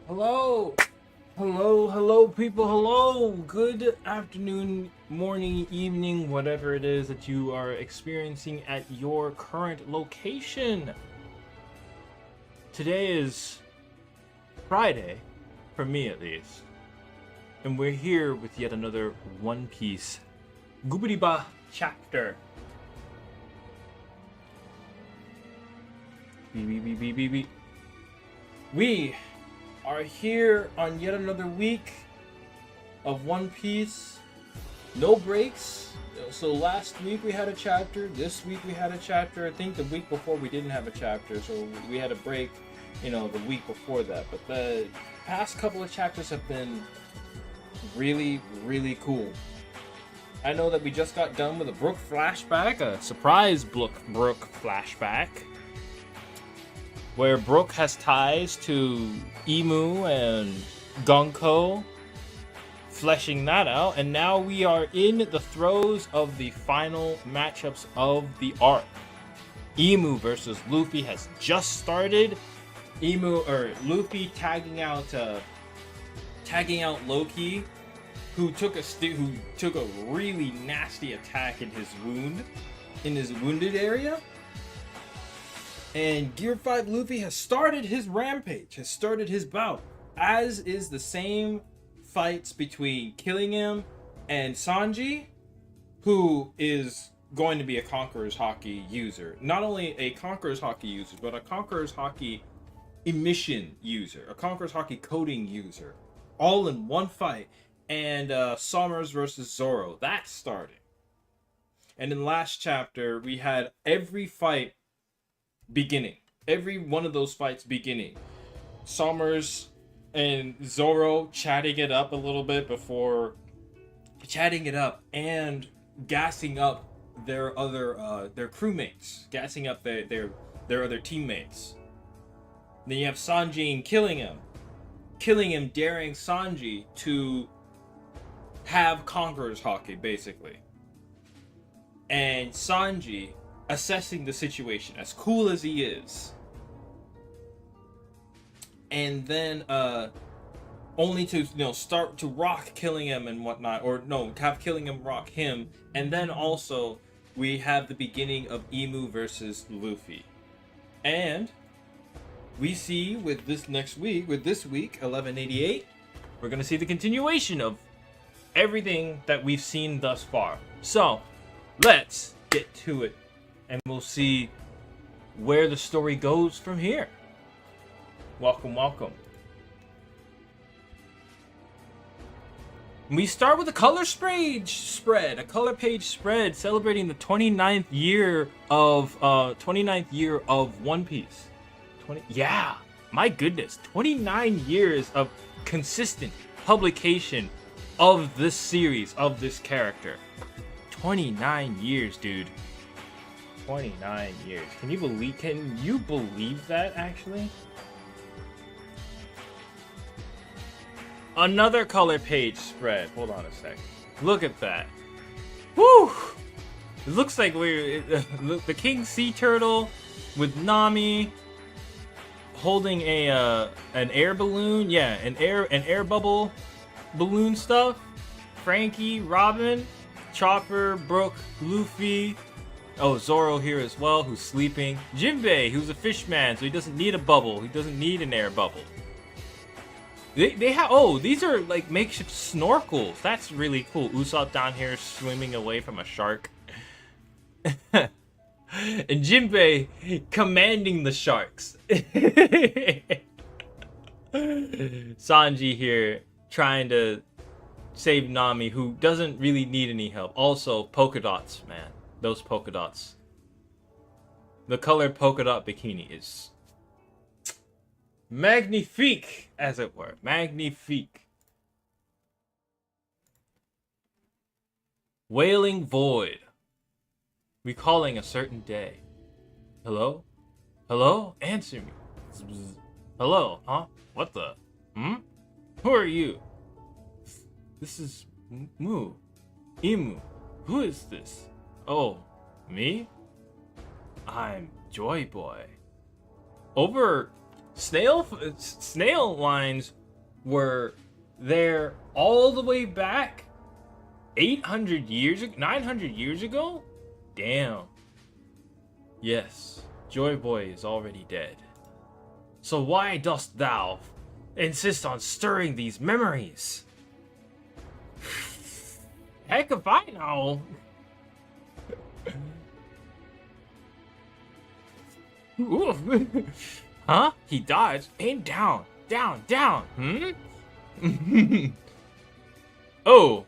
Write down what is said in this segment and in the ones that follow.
Hello, hello, people. Hello, good afternoon, morning, evening, whatever it is that you are experiencing at your current location. Today is Friday, for me at least, and we're here with yet another One Piece Goobity chapter. We are here on yet another week of One Piece. No breaks. So last week we had a chapter. This week we had a chapter. I think the week before we didn't have a chapter, so we had a break, the week before that. But the past couple of chapters have been really, really cool. I know that we just got done with a Brook flashback, a surprise Brook flashback, where Brook has ties to Imu and Gonko, fleshing that out, and now we are in the throes of the final matchups of the arc. Imu versus Luffy has just started. Luffy tagging out Loki, who took a really nasty attack in his wounded area. And Gear 5 Luffy has started his rampage, has started his bout, as is the same fights between Killingham and Sanji, who is going to be a Conqueror's Haki user. Not only a Conqueror's Haki user, but a Conqueror's Haki emission user, a Conqueror's Haki coding user, all in one fight. And Summers versus Zoro, that started. And in the last chapter, we had every fight beginning. Every one of those fights beginning. Summers and Zoro chatting it up a little bit before chatting it up and gassing up their crewmates, gassing up their other teammates. Then you have Sanji and Killingham daring Sanji to have Conqueror's Haki, basically. And Sanji assessing the situation, as cool as he is, and then only to start to rock Killingham and whatnot, or no, have Killingham rock him. And then also we have the beginning of Imu versus Luffy, and we see with this week 1188, we're gonna see the continuation of everything that we've seen thus far. So let's get to it, and we'll see where the story goes from here. Welcome. We start with a color page spread celebrating the 29th year of One Piece. My goodness, 29 years of consistent publication of this series, of this character. 29 years, dude. 29 years. Can you believe that, actually? Another color page spread. Hold on a sec. Look at that. Woo! It looks like the King Sea Turtle with Nami holding an air balloon. Yeah, an air bubble balloon stuff. Frankie, Robin, Chopper, Brook, Luffy. Oh, Zoro here as well, who's sleeping. Jinbei, who's a fish man, so he doesn't need a bubble. He doesn't need an air bubble. They have, these are like makeshift snorkels. That's really cool. Usopp down here swimming away from a shark. And Jinbei commanding the sharks. Sanji here trying to save Nami, who doesn't really need any help. Also, polka dots, man. Those polka dots. The colored polka dot bikini is magnifique, as it were. Magnifique. Wailing Void. Recalling a certain day. Hello? Hello? Answer me. Hello? Huh? What the? Who are you? This is Mu. Imu. Who is this? Oh, me? I'm Joy Boy. Over Snail lines were there all the way back 800 years, 900 years ago? Damn. Yes, Joy Boy is already dead. So why dost thou insist on stirring these memories? Heck if I know. Huh? He dodged. Aim down. Down. Down. Oh.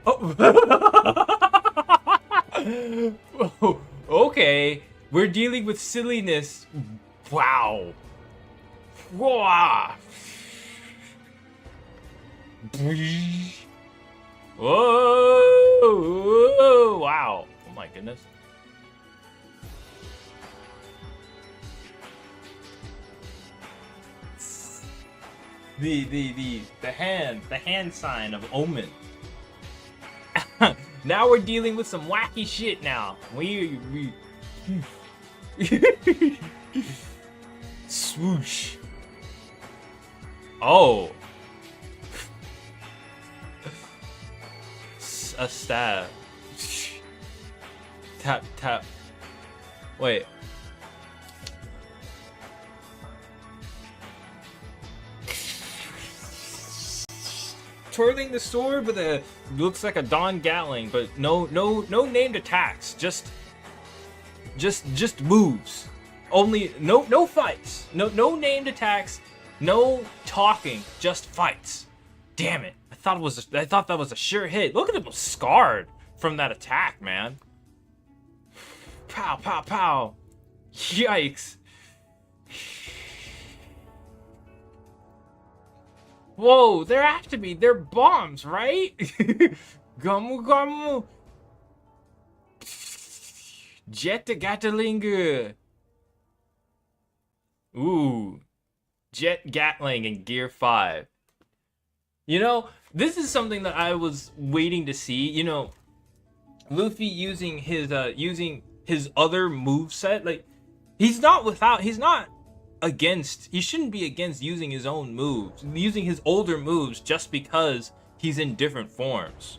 Oh. Okay. We're dealing with silliness. Wow. Whoa. Whoa. Wow. Oh my goodness. The hand sign of omen. Now we're dealing with some wacky shit now. We swoosh. Oh. A stab. Tap tap. Wait. Twirling the sword with a looks like a Don Gatling, but no named attacks. Just moves. Only no fights. No named attacks. No talking. Just fights. Damn it! I thought that was a sure hit. Look at him scarred from that attack, man. Pow pow pow. Yikes. Whoa, they're after me. They're bombs, right? Gamu gamu. Jet Gatling. Ooh. Jet Gatling in Gear 5. You know, this is something that I was waiting to see. You know, Luffy using his other moveset. Like, he shouldn't be against using his own moves, using his older moves just because he's in different forms.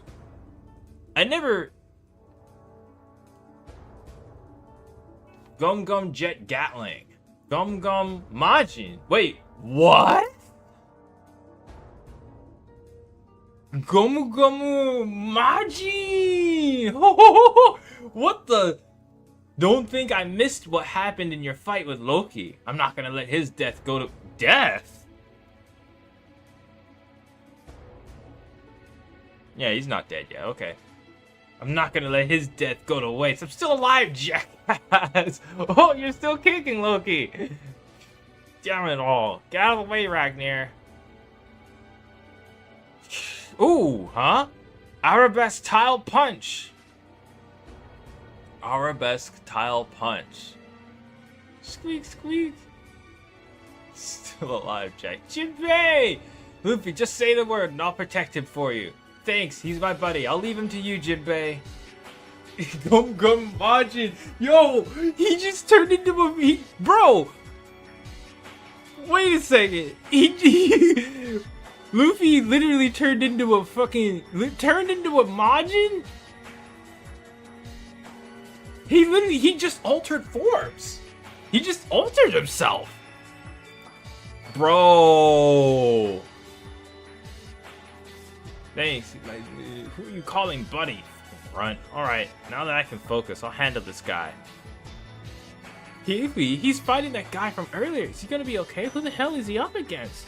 Gum Gum Jet Gatling. Gum Gum Majin. Wait, what? Gomu Gomu Majin! What the? Don't think I missed what happened in your fight with Loki. I'm not gonna let his death go to... Death? Yeah, he's not dead yet. Okay. I'm not gonna let his death go to waste. I'm still alive, jackass! Oh, you're still kicking, Loki! Damn it all. Get out of the way, Ragnar. Ooh, huh? Arabesque Tile Punch. Arabesque Tile Punch. Squeak, squeak. Still alive, Jack. Jinbei! Luffy, just say the word and I'll protect him for you. Thanks, he's my buddy. I'll leave him to you, Jinbei. Gum Gum Majin. Yo, he just turned into a... Bro! Wait a second. Luffy literally turned into a Majin? He just altered forms. He just altered himself. Bro. Thanks. Who are you calling buddy? Runt. Alright, now that I can focus, I'll handle this guy. He's fighting that guy from earlier. Is he gonna be okay? Who the hell is he up against?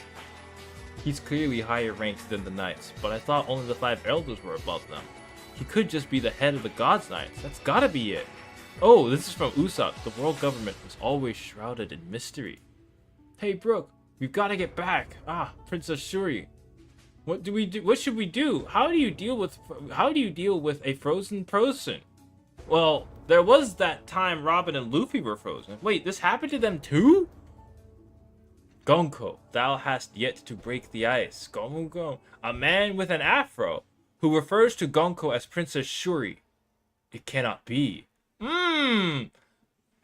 He's clearly higher ranked than the Knights, but I thought only the 5 elders were above them. He could just be the head of the Gods Knights. That's gotta be it. Oh, this is from Usopp. The world government was always shrouded in mystery. Hey, Brook, we've got to get back. Ah, Princess Shuri. What do we do? What should we do? How do you deal with a frozen person? Well, there was that time Robin and Luffy were frozen. Wait, this happened to them too? Gonko, thou hast yet to break the ice. Gonko, a man with an afro, who refers to Gonko as Princess Shuri. It cannot be.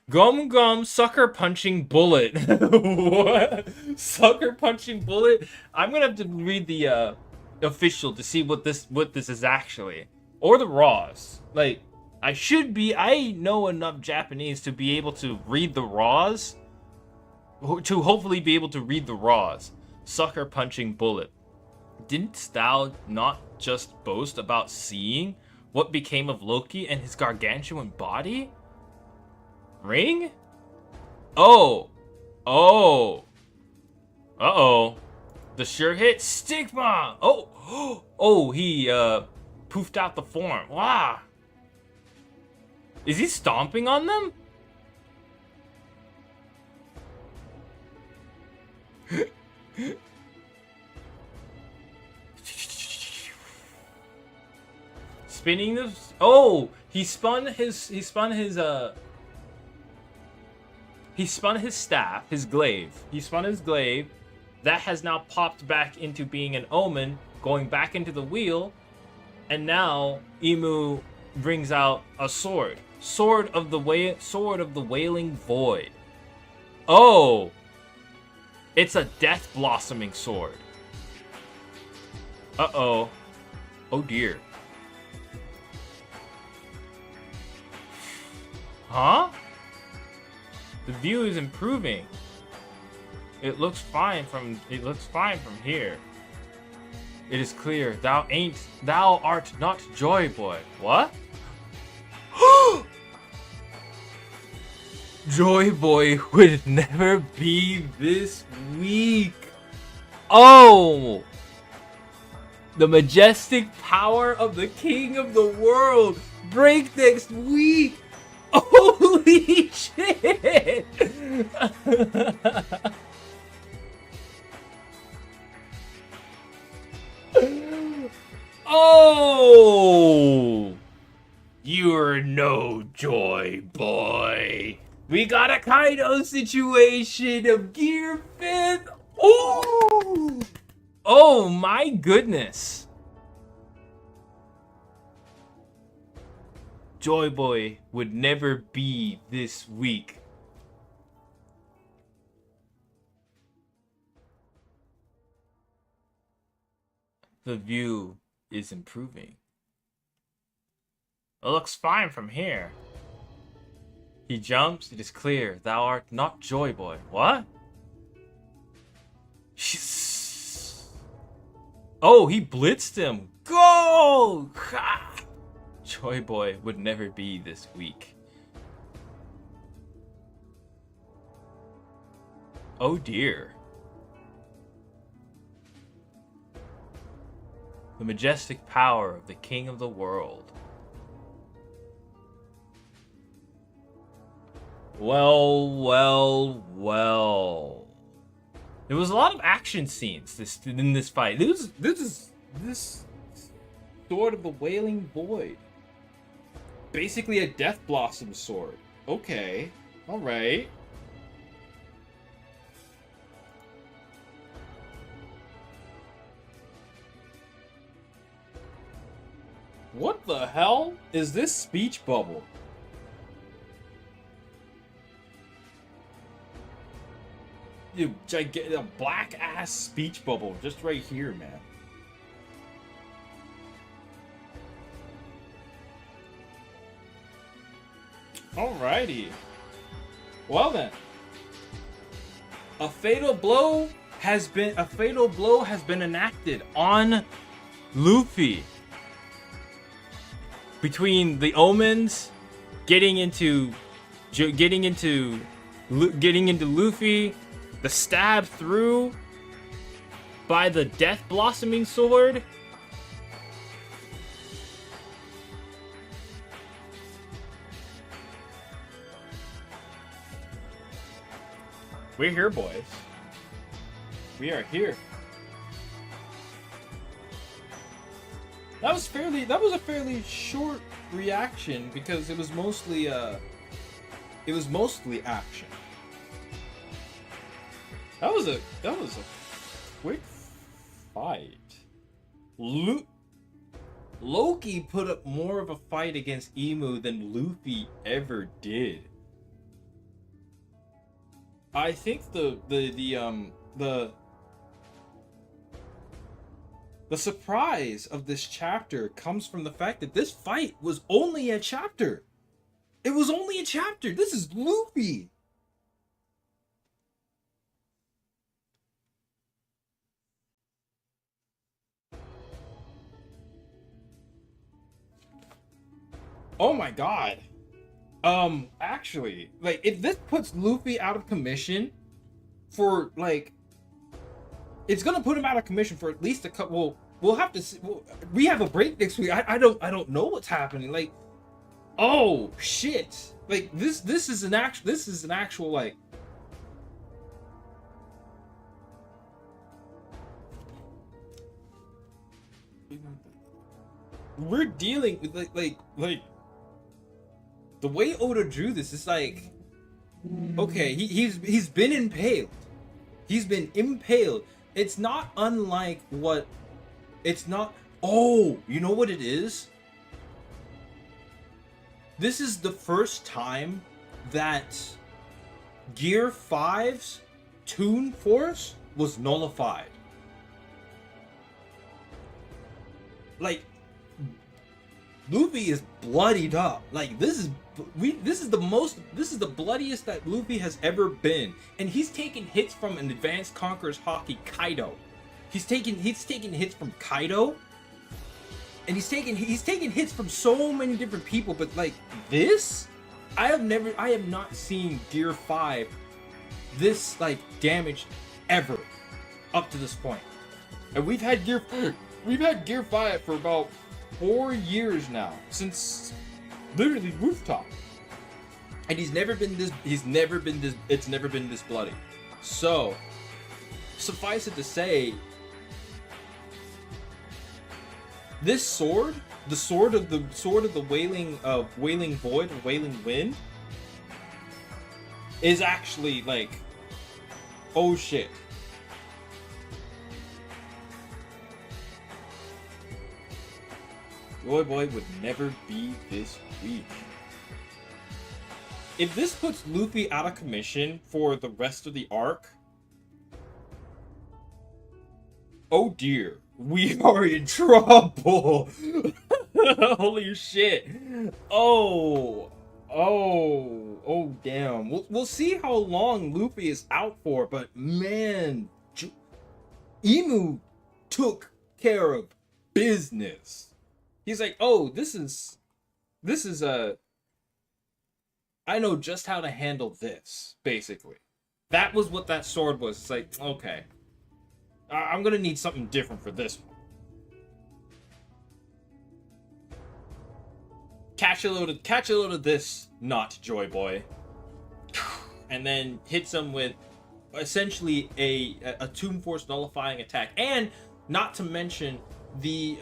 Gum Gum Sucker Punching Bullet. What? Sucker Punching Bullet? I'm gonna have to read the official to see what this is actually. Or the Raws. Like, I know enough Japanese to be able to read the Raws. To hopefully be able to read the Raws. Sucker Punching Bullet. Didn't thou not just boast about seeing what became of Loki and his gargantuan body? Ring? Oh. Oh. Uh-oh. The sure hit Stigma. Oh. Oh, he poofed out the form. Wow. Is he stomping on them? Spinning the... Oh, he spun his staff, his glaive. He spun his glaive. That has now popped back into being an omen, going back into the wheel. And now Imu brings out a sword. Sword of the Wailing Void. Oh! It's a death blossoming sword. Uh-oh. Oh dear. Huh? The view is improving. It looks fine from here. It is clear thou art not Joy Boy. What? Joy Boy would never be this weak. Oh! The majestic power of the king of the world. Break next week. Holy shit! Oh! You're no Joy Boy. We got a Kaido situation of Gear 5th. Oh! Oh my goodness. Joy Boy would never be this weak. The view is improving. It looks fine from here. He jumps, it is clear, thou art not Joy Boy. What? Oh, he blitzed him. Go! Ha! Joy Boy would never be this weak. Oh dear. The majestic power of the king of the world. Well. There was a lot of action scenes in this fight. This Sword of the Wailing Void. Basically a Death Blossom sword. Okay. Alright. What the hell is this speech bubble? Dude, a black ass speech bubble just right here, man. Alrighty. Well then. A fatal blow has been enacted on Luffy. Between the omens getting into Luffy, the stab through by the death blossoming sword. We're here, boys. We are here. That was a fairly short reaction because it was mostly action. That was a quick fight. Loki put up more of a fight against Imu than Luffy ever did. I think the surprise of this chapter comes from the fact that this fight was only a chapter. It was only a chapter. This is Luffy. Oh my god. Actually, like, if this puts Luffy out of commission for, like, it's gonna put him out of commission for at least a couple. Well, we'll have to see. We have a break next week. I don't know what's happening. Like, oh shit! Like, this is an actual like. We're dealing with like the way Oda drew this is like, okay, he's been impaled. He's been impaled. It's not unlike what. It's not. Oh, you know what it is? This is the first time that Gear 5's Toon Force was nullified. Like, Luffy is bloodied up. Like, this is the bloodiest that Luffy has ever been, and he's taking hits from an Advanced Conqueror's Haki Kaido. He's taking hits from Kaido, and he's taking hits from so many different people. But like this, I have not seen Gear 5 this like damaged ever up to this point. And we've had Gear 5 for about 4 years now, since literally Rooftop, and it's never been this bloody. So suffice it to say, this sword, the sword of the Wailing Void, or Wailing Wind, is actually like, oh shit. Joy Boy would never be this weak. If this puts Luffy out of commission for the rest of the arc, oh dear, we are in trouble. Holy shit. Oh damn. We'll see how long Luffy is out for, but man, Imu took care of business. He's like, oh, this is I know just how to handle this, basically. That was what that sword was. It's like, okay, I'm gonna need something different for this one. Catch a load of this, not Joy Boy, and then hits him with essentially a Toon Force nullifying attack, and not to mention the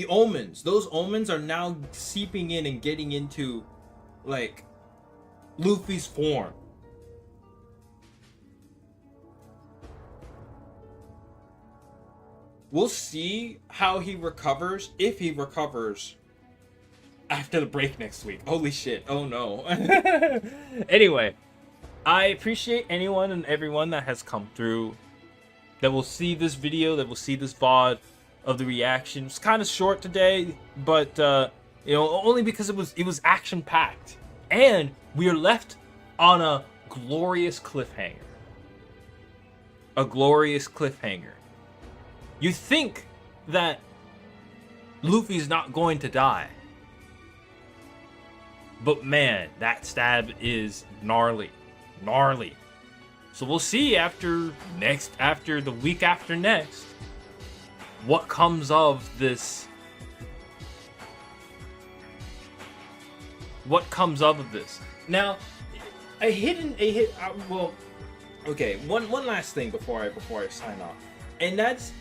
omens. Those omens are now seeping in and getting into like Luffy's form. We'll see how he recovers, if he recovers after the break next week. Holy shit. Oh no. Anyway, I appreciate anyone and everyone that has come through, that will see this video, that will see this VOD of the reaction. It's kind of short today, but only because it was action packed, and we are left on a glorious cliffhanger. A glorious cliffhanger. You think that Luffy's not going to die, but man, that stab is gnarly. So we'll see after the week after next, what comes of this. What comes of this? Now, okay. One last thing before I sign off, and that's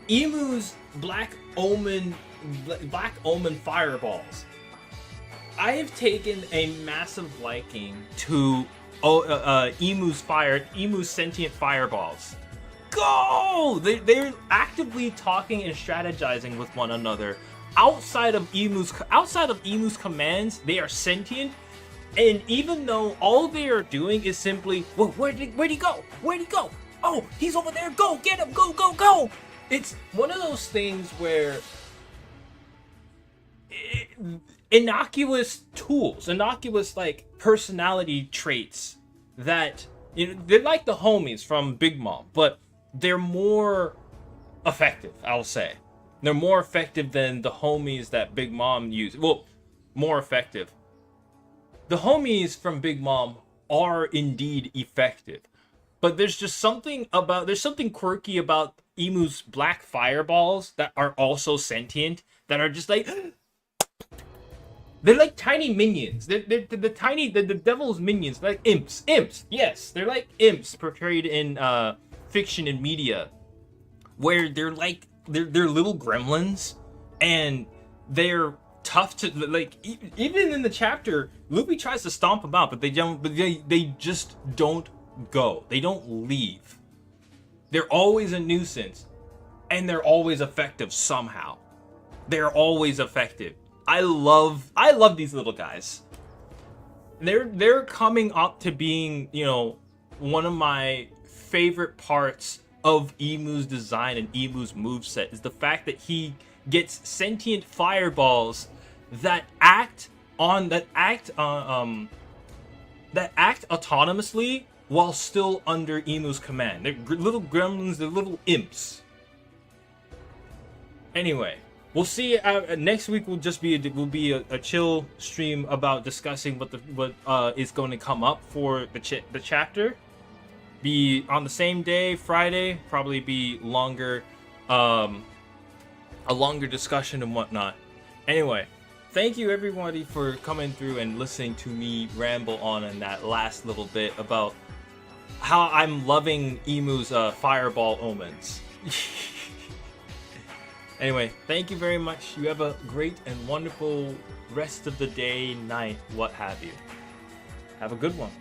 Imu's Black Omen fireballs. I have taken a massive liking to Imu's sentient fireballs. Go! They're actively talking and strategizing with one another. Outside of Imu's commands, they are sentient, And even though all they are doing is simply, well, where'd he go? Where'd he go? Oh, he's over there. Go, get him. Go, go, go. It's one of those things where innocuous tools, innocuous like personality traits that, you know, they're like the homies from Big Mom, but they're more effective, I'll say. They're more effective than the homies that Big Mom used. Well, more effective. The homies from Big Mom are indeed effective, but there's something quirky about Imu's black fireballs that are also sentient, that are just like, they're like tiny minions. They're the devil's minions. They're like imps. Yes, they're like imps portrayed in fiction and media, where they're little gremlins, and they're tough to, like, even in the chapter, Luffy tries to stomp them out, but they just don't go. They don't leave. They're always a nuisance, and they're always effective somehow. They're always effective. I love these little guys. They're coming up to being, you know, one of my favorite parts of Imu's design and Imu's moveset is the fact that he gets sentient fireballs that act autonomously while still under Imu's command. They're little gremlins, they're little imps. Anyway, we'll see. Next week will be a chill stream about discussing what is going to come up for the chapter. Be on the same day, Friday. Probably be longer, a longer discussion and whatnot. Anyway, thank you everybody for coming through and listening to me ramble on in that last little bit about how I'm loving Imu's fireball omens. Anyway, thank you very much. You have a great and wonderful rest of the day, night, what have you. Have a good one.